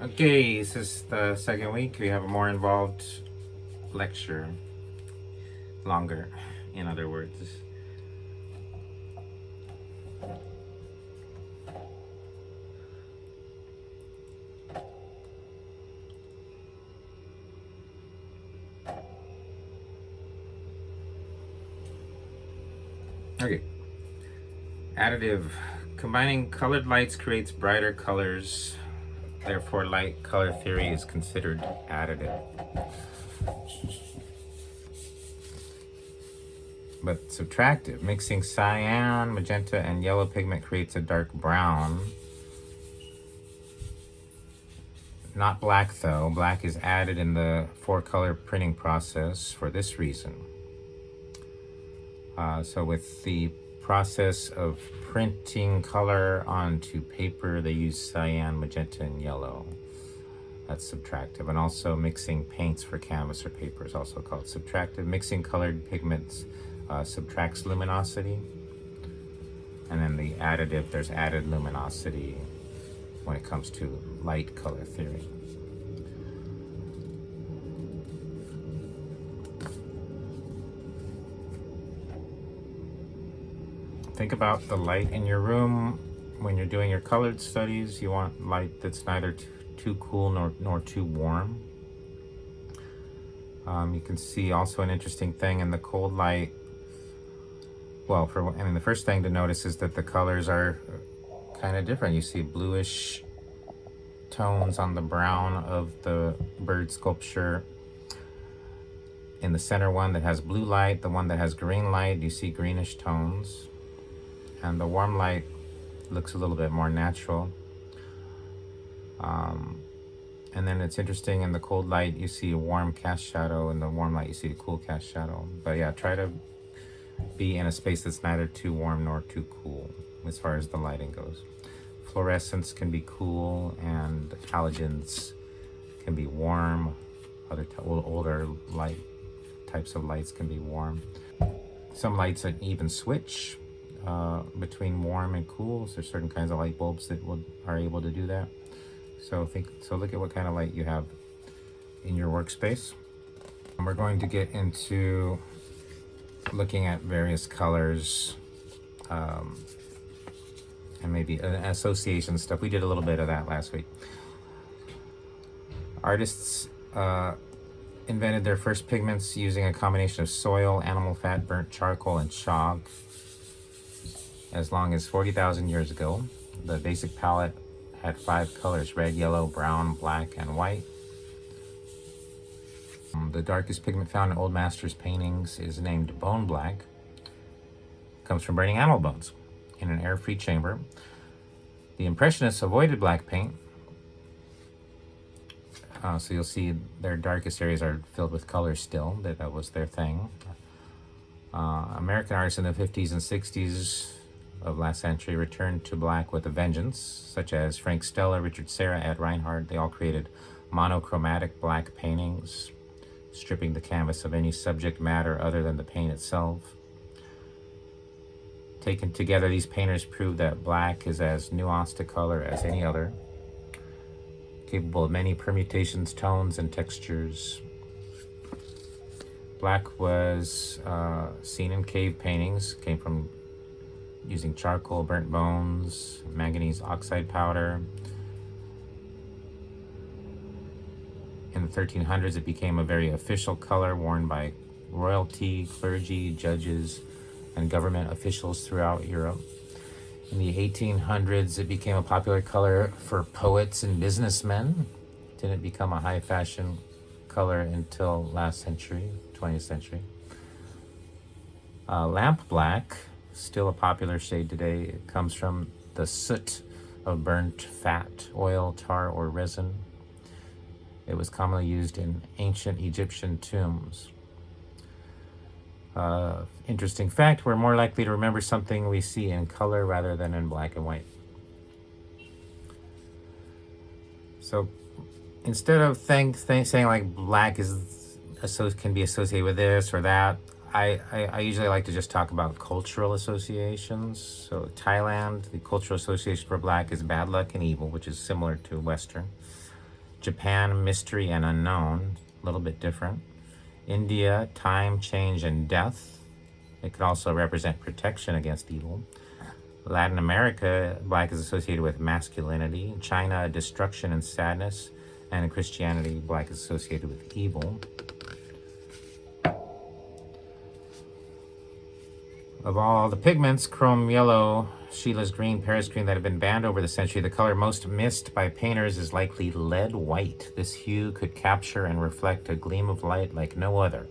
Okay, this is the second week. We have a more involved lecture. Longer, in other words. Okay. Additive. Combining colored lights creates brighter colors. Therefore, light color theory is considered additive. But subtractive. Mixing cyan, magenta, and yellow pigment creates a dark brown. Not black though. Black is added in the 4-color printing process for this reason. So with the process of printing color onto paper, they use cyan, magenta, and yellow. That's subtractive. And also mixing paints for canvas or paper is also called subtractive. Mixing colored pigments subtracts luminosity. And then the additive, there's added luminosity when it comes to light color theory. Think about the light in your room. When you're doing your colored studies, you want light that's neither too cool nor too warm. You can see also an interesting thing in the cold light. Well, the first thing to notice is that the colors are kind of different. You see bluish tones on the brown of the bird sculpture. In the center one that has blue light, the one that has green light, you see greenish tones. And the warm light looks a little bit more natural. And then it's interesting, in the cold light you see a warm cast shadow, in the warm light you see a cool cast shadow. But yeah, try to be in a space that's neither too warm nor too cool as far as the lighting goes. Fluorescence can be cool and halogens can be warm. Other older light types of lights can be warm. Some lights an even switch between warm and cool. So there's certain kinds of light bulbs that are able to do that. So look at what kind of light you have in your workspace. And we're going to get into looking at various colors and maybe association stuff. We did a little bit of that last week. Artists invented their first pigments using a combination of soil, animal fat, burnt charcoal, and chalk as long as 40,000 years ago. The basic palette had 5 colors: red, yellow, brown, black, and white. The darkest pigment found in Old Masters paintings is named bone black. It comes from burning animal bones in an air-free chamber. The Impressionists avoided black paint. So you'll see their darkest areas are filled with color still. That was their thing. American artists in the 50s and 60s of last century returned to black with a vengeance, such as Frank Stella, Richard Serra, Ed Reinhardt. They all created monochromatic black paintings, stripping the canvas of any subject matter other than the paint itself. Taken together, these painters prove that black is as nuanced a color as any other, capable of many permutations, tones, and textures. Black was seen in cave paintings, came from using charcoal, burnt bones, manganese oxide powder. In the 1300s, it became a very official color worn by royalty, clergy, judges, and government officials throughout Europe. In the 1800s, it became a popular color for poets and businessmen. It didn't become a high fashion color until last century, 20th century. Lamp black, still a popular shade today. It comes from the soot of burnt fat, oil, tar, or resin. It was commonly used in ancient Egyptian tombs. Interesting fact, we're more likely to remember something we see in color rather than in black and white. So instead of saying like black can be associated with this or that, I usually like to just talk about cultural associations. So Thailand, the cultural association for black is bad luck and evil, which is similar to Western. Japan, mystery and unknown, a little bit different. India, time, change, and death. It could also represent protection against evil. Latin America, black is associated with masculinity. China, destruction and sadness. And in Christianity, black is associated with evil. Of all the pigments, chrome yellow, Sheila's green, Paris green, that have been banned over the century, the color most missed by painters is likely lead white. This hue could capture and reflect a gleam of light like no other,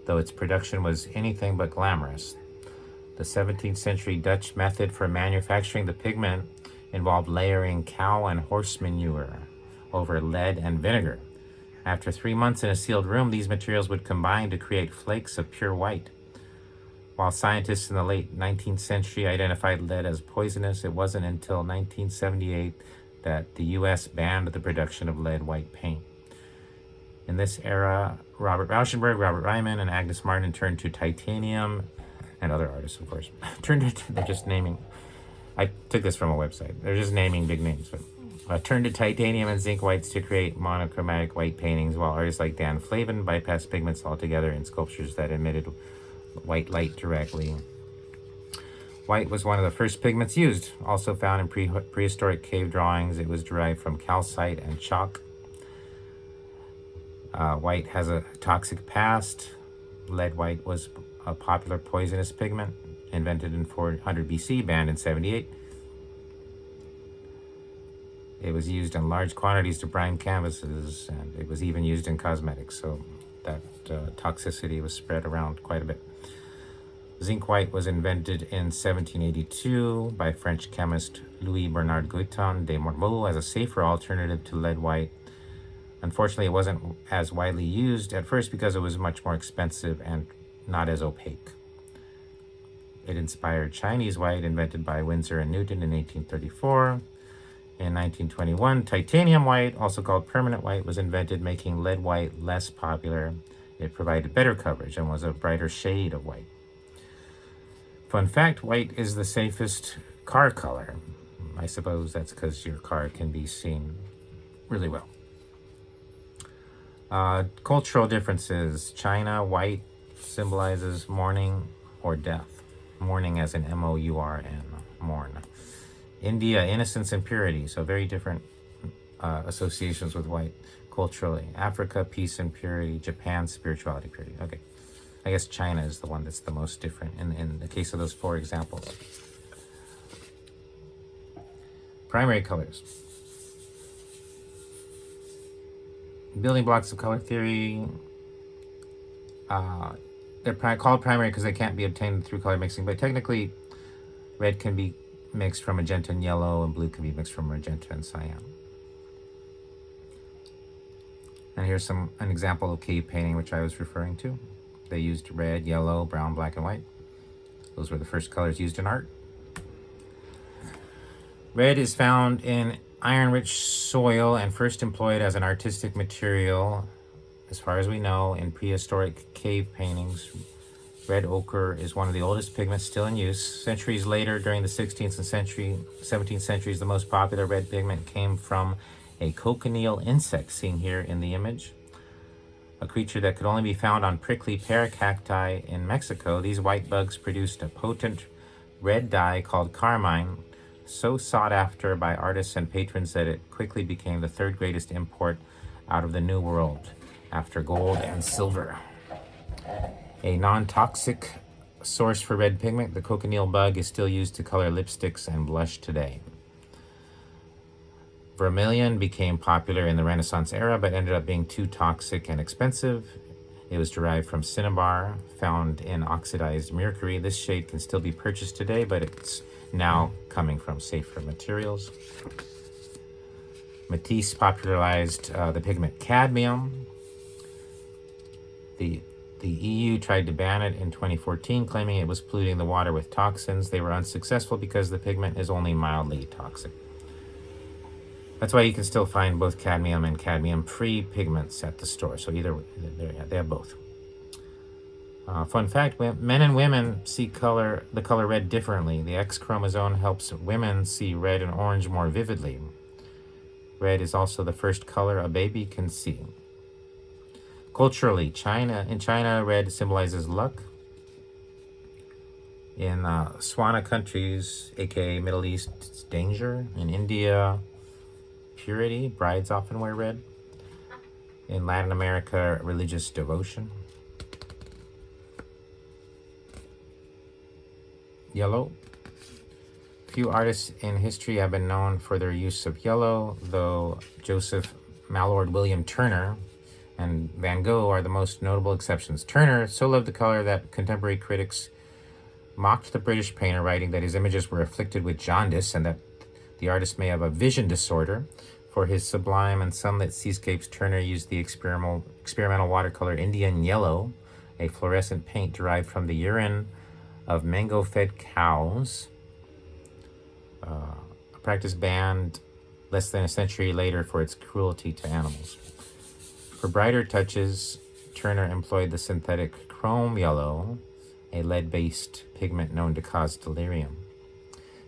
though its production was anything but glamorous. The 17th century Dutch method for manufacturing the pigment involved layering cow and horse manure over lead and vinegar. After 3 months in a sealed room, these materials would combine to create flakes of pure white. While scientists in the late 19th century identified lead as poisonous, it wasn't until 1978 that the US banned the production of lead white paint. In this era, Robert Rauschenberg, Robert Ryman, and Agnes Martin turned to titanium, and other artists, of course, they're just naming, I took this from a website, they're just naming big names, but turned to titanium and zinc whites to create monochromatic white paintings, while artists like Dan Flavin bypassed pigments altogether in sculptures that emitted white light directly. White was one of the first pigments used, also found in prehistoric cave drawings. It was derived from calcite and chalk. White has a toxic past. Lead white was a popular poisonous pigment, invented in 400 BC, banned in 78. It was used in large quantities to brine canvases, and it was even used in cosmetics, so that toxicity was spread around quite a bit. Zinc white was invented in 1782 by French chemist Louis Bernard Guiton de Morveau as a safer alternative to lead white. Unfortunately, it wasn't as widely used at first because it was much more expensive and not as opaque. It inspired Chinese white, invented by Winsor and Newton in 1834. In 1921, titanium white, also called permanent white, was invented, making lead white less popular. It provided better coverage and was a brighter shade of white. Fun fact, white is the safest car color. I suppose that's because your car can be seen really well. Cultural differences. China, white symbolizes mourning or death. Mourning as in M-O-U-R-N, mourn. India, innocence and purity, so very different associations with white culturally. Africa, peace and purity. Japan, spirituality, purity. Okay. I guess China is the one that's the most different in the case of those 4 examples. Primary colors. Building blocks of color theory. They're called primary because they can't be obtained through color mixing, but technically red can be mixed from magenta and yellow, and blue can be mixed from magenta and cyan. And here's an example of cave painting which I was referring to. They used red, yellow, brown, black, and white. Those were the first colors used in art. Red is found in iron-rich soil and first employed as an artistic material, as far as we know, in prehistoric cave paintings. Red ochre is one of the oldest pigments still in use. Centuries later, during the 16th and 17th centuries, the most popular red pigment came from a cochineal insect, seen here in the image. A creature that could only be found on prickly pear cacti in Mexico. These white bugs produced a potent red dye called carmine, so sought after by artists and patrons that it quickly became the 3rd greatest import out of the New World, after gold and silver. A non-toxic source for red pigment, the cochineal bug is still used to color lipsticks and blush today. Vermilion became popular in the Renaissance era, but ended up being too toxic and expensive. It was derived from cinnabar, found in oxidized mercury. This shade can still be purchased today, but it's now coming from safer materials. Matisse popularized the pigment cadmium. The EU tried to ban it in 2014, claiming it was polluting the water with toxins. They were unsuccessful because the pigment is only mildly toxic. That's why you can still find both cadmium and cadmium-free pigments at the store. So either way, they have both. Fun fact, men and women see the color red differently. The X chromosome helps women see red and orange more vividly. Red is also the first color a baby can see. Culturally, in China, red symbolizes luck. In Swana countries, aka Middle East, it's danger. In India, purity. Brides often wear red. In Latin America, religious devotion. Yellow. Few artists in history have been known for their use of yellow, though Joseph Mallord William Turner and Van Gogh are the most notable exceptions. Turner so loved the color that contemporary critics mocked the British painter, writing that his images were afflicted with jaundice and that the artist may have a vision disorder. For his sublime and sunlit seascapes, Turner used the experimental watercolor Indian yellow, a fluorescent paint derived from the urine of mango-fed cows, a practice banned less than a century later for its cruelty to animals. For brighter touches, Turner employed the synthetic chrome yellow, a lead-based pigment known to cause delirium.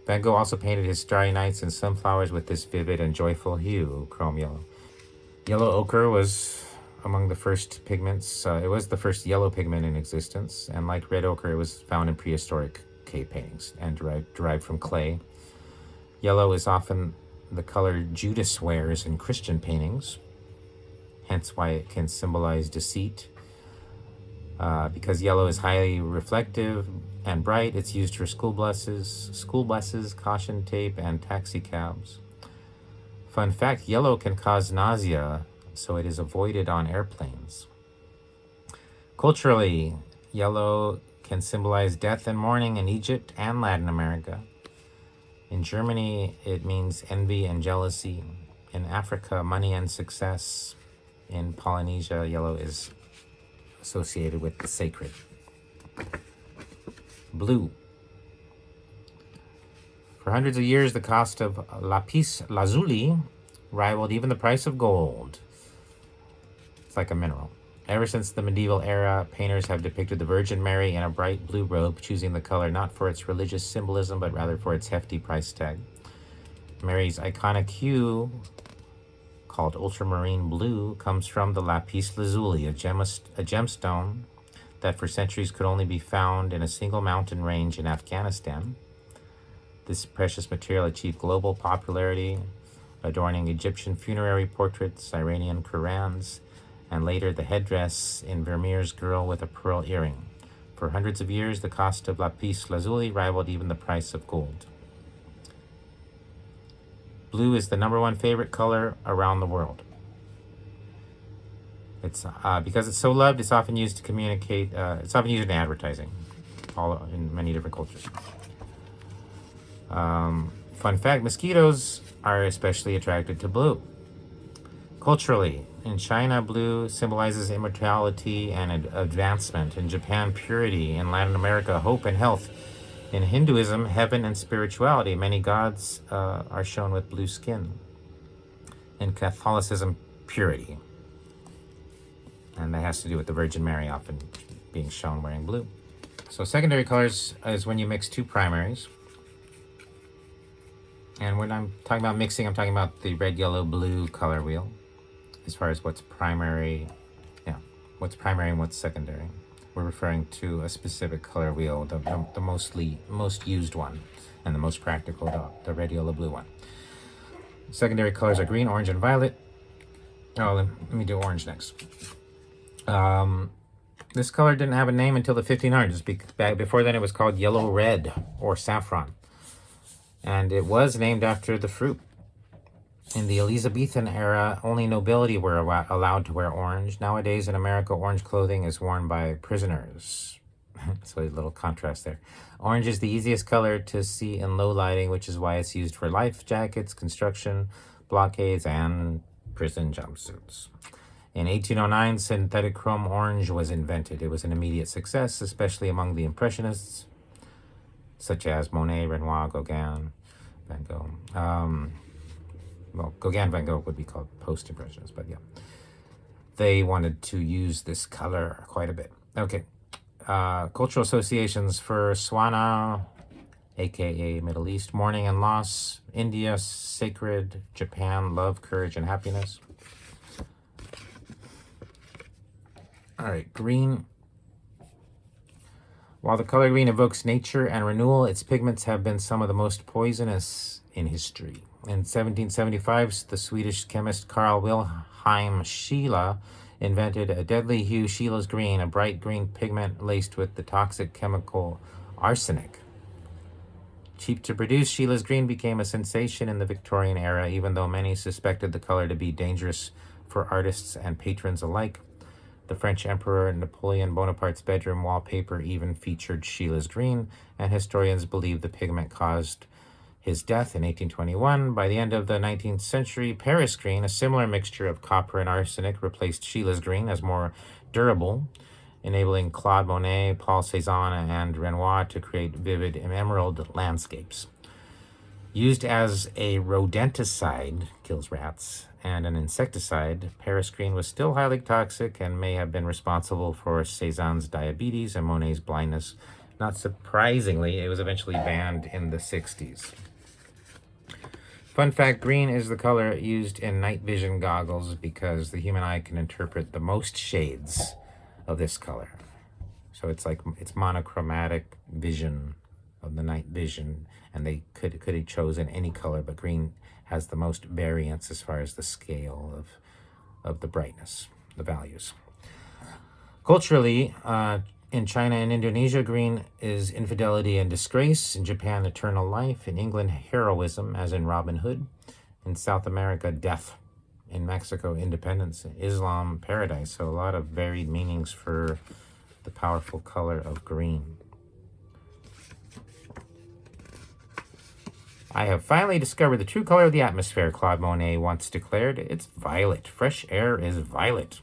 Van Gogh also painted his starry nights and sunflowers with this vivid and joyful hue, chrome yellow. Yellow ochre was among the first pigments. It was the first yellow pigment in existence, and like red ochre, it was found in prehistoric cave paintings and derived from clay. Yellow is often the color Judas wears in Christian paintings, hence why it can symbolize deceit. Because yellow is highly reflective and bright, it's used for school buses, caution tape, and taxi cabs. Fun fact, yellow can cause nausea, so it is avoided on airplanes. Culturally, yellow can symbolize death and mourning in Egypt and Latin America. In Germany, it means envy and jealousy. In Africa, money and success. In Polynesia, yellow is associated with the sacred. Blue. For hundreds of years, the cost of lapis lazuli rivaled even the price of gold. It's like a mineral. Ever since the medieval era, painters have depicted the Virgin Mary in a bright blue robe, choosing the color not for its religious symbolism, but rather for its hefty price tag. Mary's iconic hue, called ultramarine blue, comes from the lapis lazuli, a gemstone that for centuries could only be found in a single mountain range in Afghanistan. This precious material achieved global popularity, adorning Egyptian funerary portraits, Iranian Qurans, and later the headdress in Vermeer's Girl with a Pearl Earring. For hundreds of years, the cost of lapis lazuli rivaled even the price of gold. Blue is the #1 favorite color around the world. It's because it's so loved, it's often used to communicate. It's often used in advertising, all in many different cultures. Fun fact: mosquitoes are especially attracted to blue. Culturally, in China, blue symbolizes immortality and advancement. In Japan, purity. In Latin America, hope and health. In Hinduism, heaven and spirituality. Many gods are shown with blue skin. In Catholicism, purity. And that has to do with the Virgin Mary often being shown wearing blue. So secondary colors is when you mix two primaries. And when I'm talking about mixing, I'm talking about the red, yellow, blue color wheel. As far as what's primary, what's primary and what's secondary. We're referring to a specific color wheel, the most used one, and the most practical, the red, yellow, blue one. Secondary colors are green, orange, and violet. Oh, let me do orange next. This color didn't have a name until the 1500s. Before then, it was called yellow red or saffron, and it was named after the fruit. In the Elizabethan era, only nobility were allowed to wear orange. Nowadays in America, orange clothing is worn by prisoners. So a little contrast there. Orange is the easiest color to see in low lighting, which is why it's used for life jackets, construction, blockades, and prison jumpsuits. In 1809, synthetic chrome orange was invented. It was an immediate success, especially among the Impressionists, such as Monet, Renoir, Gauguin, Van Gogh. Well, Gauguin, Van Gogh would be called post-impressionists, but yeah. They wanted to use this color quite a bit. Okay. cultural associations for Swana, aka Middle East, mourning and loss. India, sacred. Japan, love, courage, and happiness. All right, green. While the color green evokes nature and renewal, its pigments have been some of the most poisonous in history. In 1775, the Swedish chemist Carl Wilhelm Scheele invented a deadly hue, Scheele's green, a bright green pigment laced with the toxic chemical arsenic. Cheap to produce, Scheele's green became a sensation in the Victorian era, even though many suspected the color to be dangerous for artists and patrons alike. The French Emperor Napoleon Bonaparte's bedroom wallpaper even featured Scheele's green, and historians believe the pigment caused his death in 1821. By the end of the 19th century, Paris green, a similar mixture of copper and arsenic, replaced Scheele's green as more durable, enabling Claude Monet, Paul Cézanne, and Renoir to create vivid emerald landscapes. Used as a rodenticide, kills rats, and an insecticide, Paris green was still highly toxic and may have been responsible for Cézanne's diabetes and Monet's blindness. Not surprisingly, it was eventually banned in the 60s. Fun fact, green is the color used in night vision goggles because the human eye can interpret the most shades of this color. So it's monochromatic vision of the night vision, and they could have chosen any color, but green has the most variance as far as the scale of the brightness, the values. Culturally, in China and Indonesia, green is infidelity and disgrace. In Japan, eternal life. In England, heroism, as in Robin Hood. In South America, death. In Mexico, independence. In Islam, paradise. So a lot of varied meanings for the powerful color of green. I have finally discovered the true color of the atmosphere, Claude Monet once declared. It's violet. Fresh air is violet.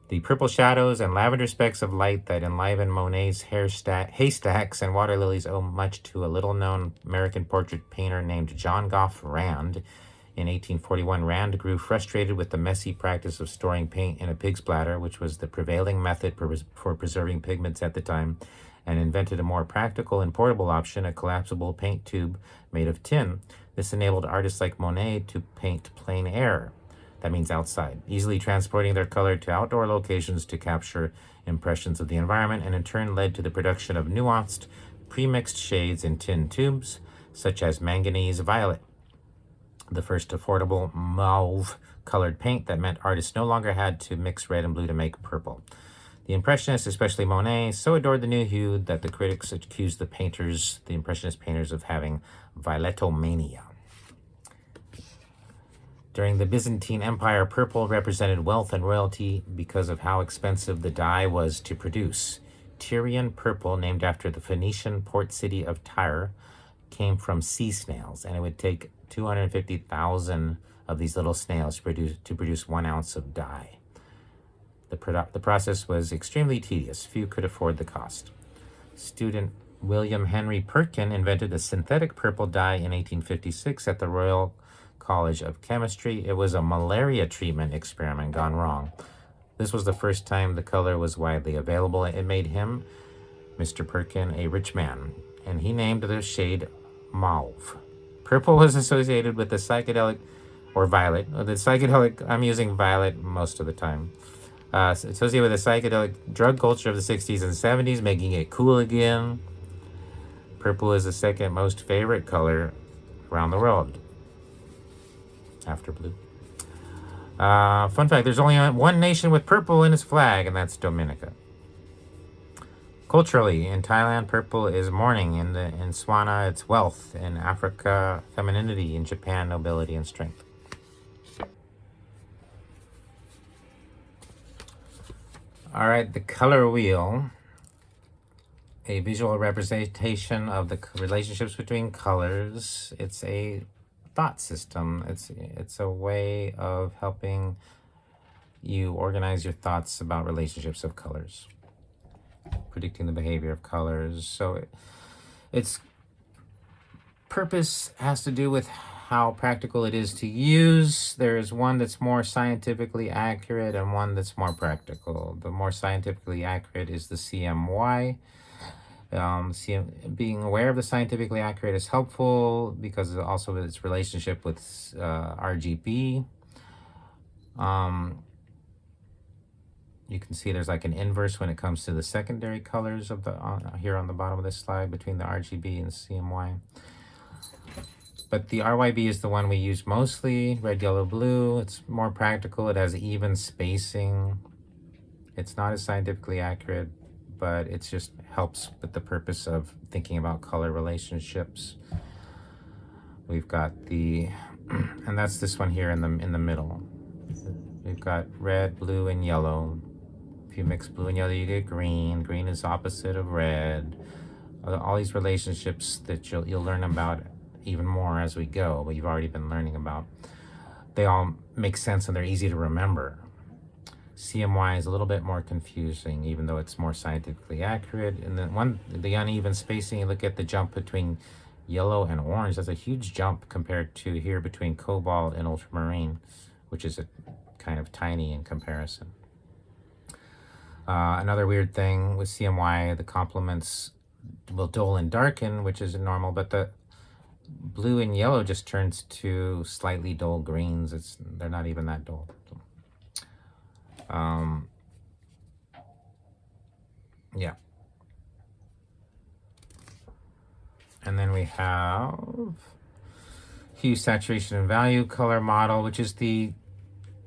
The purple shadows and lavender specks of light that enliven Monet's haystacks and water lilies owe much to a little-known American portrait painter named John Goff Rand. In 1841, Rand grew frustrated with the messy practice of storing paint in a pig's bladder, which was the prevailing method for preserving pigments at the time, and invented a more practical and portable option, a collapsible paint tube made of tin. This enabled artists like Monet to paint plein air. That means outside, easily transporting their color to outdoor locations to capture impressions of the environment, and in turn led to the production of nuanced, pre-mixed shades in tin tubes, such as manganese violet, the first affordable mauve-colored paint that meant artists no longer had to mix red and blue to make purple. The Impressionists, especially Monet, so adored the new hue that the critics accused the Impressionist painters of having violetomania. During the Byzantine Empire, purple represented wealth and royalty because of how expensive the dye was to produce. Tyrian purple, named after the Phoenician port city of Tyre, came from sea snails, and it would take 250,000 of these little snails to produce 1 ounce of dye. The process was extremely tedious. Few could afford the cost. Student William Henry Perkin invented a synthetic purple dye in 1856 at the Royal College of Chemistry. It was a malaria treatment experiment gone wrong. This was the first time the color was widely available. It made him, Mr. Perkin, a rich man, and he named the shade mauve. Purple was associated with the psychedelic, or violet. The psychedelic, I'm using violet most of the time. Associated with the psychedelic drug culture of the 60s and 70s, making it cool again. Purple is the second most favorite color around the world, after blue. Fun fact, there's only one nation with purple in its flag, and that's Dominica. Culturally, in Thailand, purple is mourning. In Swana, it's wealth. In Africa, femininity. In Japan, nobility and strength. All right, the color wheel, a visual representation of the relationships between colors. It's a thought system. It's a way of helping you organize your thoughts about relationships of colors, predicting the behavior of colors. So its purpose has to do with how practical it is to use, there's one that's more scientifically accurate and one that's more practical. The more scientifically accurate is the CMY. Being aware of the scientifically accurate is helpful because also of its relationship with RGB. You can see there's like an inverse when it comes to the secondary colors of the here on the bottom of this slide between the RGB and CMY. But the RYB is the one we use mostly, red, yellow, blue. It's more practical. It has even spacing. It's not as scientifically accurate, but it just helps with the purpose of thinking about color relationships. We've got the, and that's this one here in the middle. We've got red, blue, and yellow. If you mix blue and yellow, you get green. Green is opposite of red. All these relationships that you'll learn about even more as we go, but you've already been learning about. They all make sense and they're easy to remember. CMY is a little bit more confusing, even though it's more scientifically accurate. And then the uneven spacing, you look at the jump between yellow and orange, that's a huge jump compared to here between cobalt and ultramarine, which is a kind of tiny in comparison. Another weird thing with CMY, the complements will dull and darken, which is normal, but the blue and yellow just turns to slightly dull greens. They're not even that dull. Yeah. And then we have hue, saturation, and value color model, which is the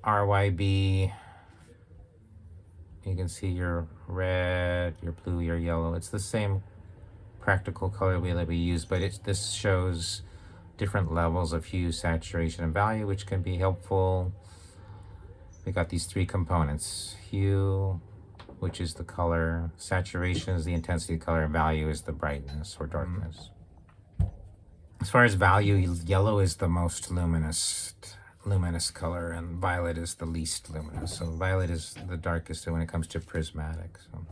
RYB. You can see your red, your blue, your yellow. It's the same practical color wheel that we use, but this shows different levels of hue, saturation, and value, which can be helpful. We got these three components: hue, which is the color; saturation is the intensity of color; and value is the brightness or darkness. As far as value, yellow is the most luminous color, and violet is the least luminous. So violet is the darkest when it comes to prismatic. So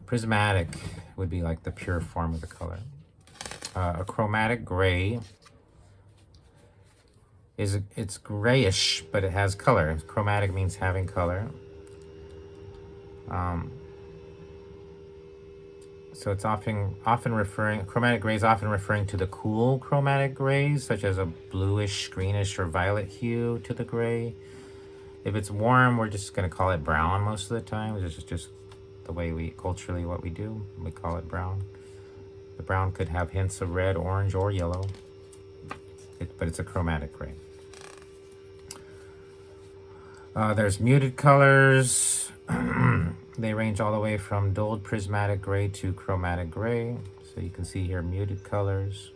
prismatic would be like the pure form of the color. A chromatic gray it's grayish, but it has color. Chromatic means having color. So it's often referring, chromatic gray is often referring to the cool chromatic grays, such as a bluish, greenish, or violet hue to the gray. If it's warm, we're just going to call it brown most of the time. This is just the way we, culturally, what we do. We call it brown. The brown could have hints of red, orange, or yellow, but it's a chromatic gray. There's muted colors. They range all the way from dulled prismatic gray to chromatic gray. So you can see here muted colors.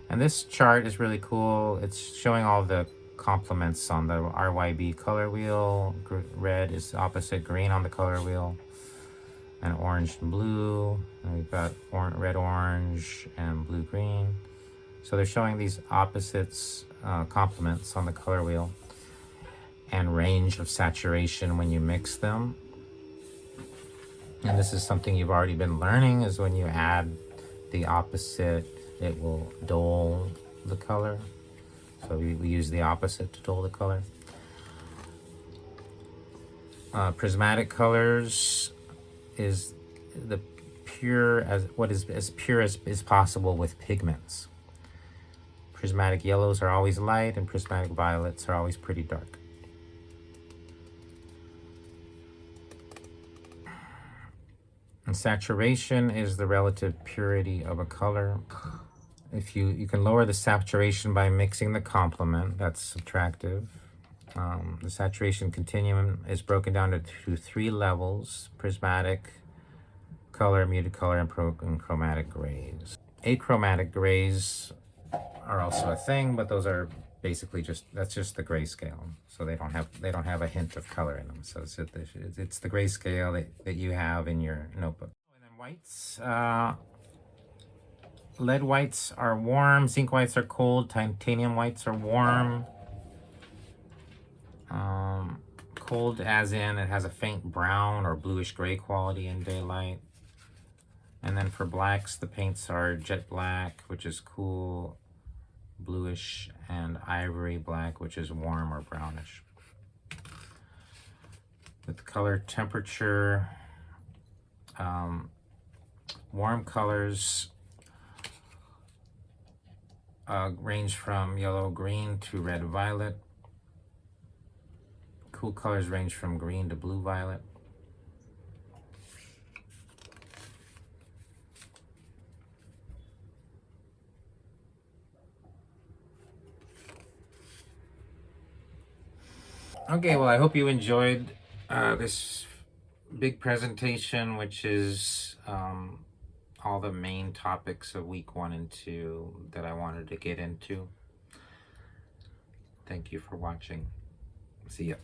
And this chart is really cool. It's showing all the complements on the RYB color wheel. Red is opposite green on the color wheel, and orange and blue. And we've got red, orange, and blue, green. So they're showing these opposites, complements on the color wheel, and range of saturation when you mix them. And this is something you've already been learning, is when you add the opposite, it will dull the color. So we use the opposite to dull the color. Prismatic colors is the pure, what is as pure as is possible with pigments. Prismatic yellows are always light, and prismatic violets are always pretty dark. And saturation is the relative purity of a color. If you can lower the saturation by mixing the complement, that's subtractive. The saturation continuum is broken down to 3 levels: prismatic, color, muted color, and chromatic grays. Achromatic grays are also a thing, but those are basically that's just the grayscale. So they don't have a hint of color in them. So it's the grayscale that you have in your notebook. And then whites. Lead whites are warm, zinc whites are cold, titanium whites are warm. Cold as in it has a faint brown or bluish gray quality in daylight. And then for blacks, the paints are jet black, which is cool, bluish, and ivory black, which is warm or brownish. With color temperature, warm colors range from yellow-green to red-violet. Cool colors range from green to blue-violet. Okay, well, I hope you enjoyed this big presentation, which is all the main topics of week 1 and 2 that I wanted to get into. Thank you for watching. See ya.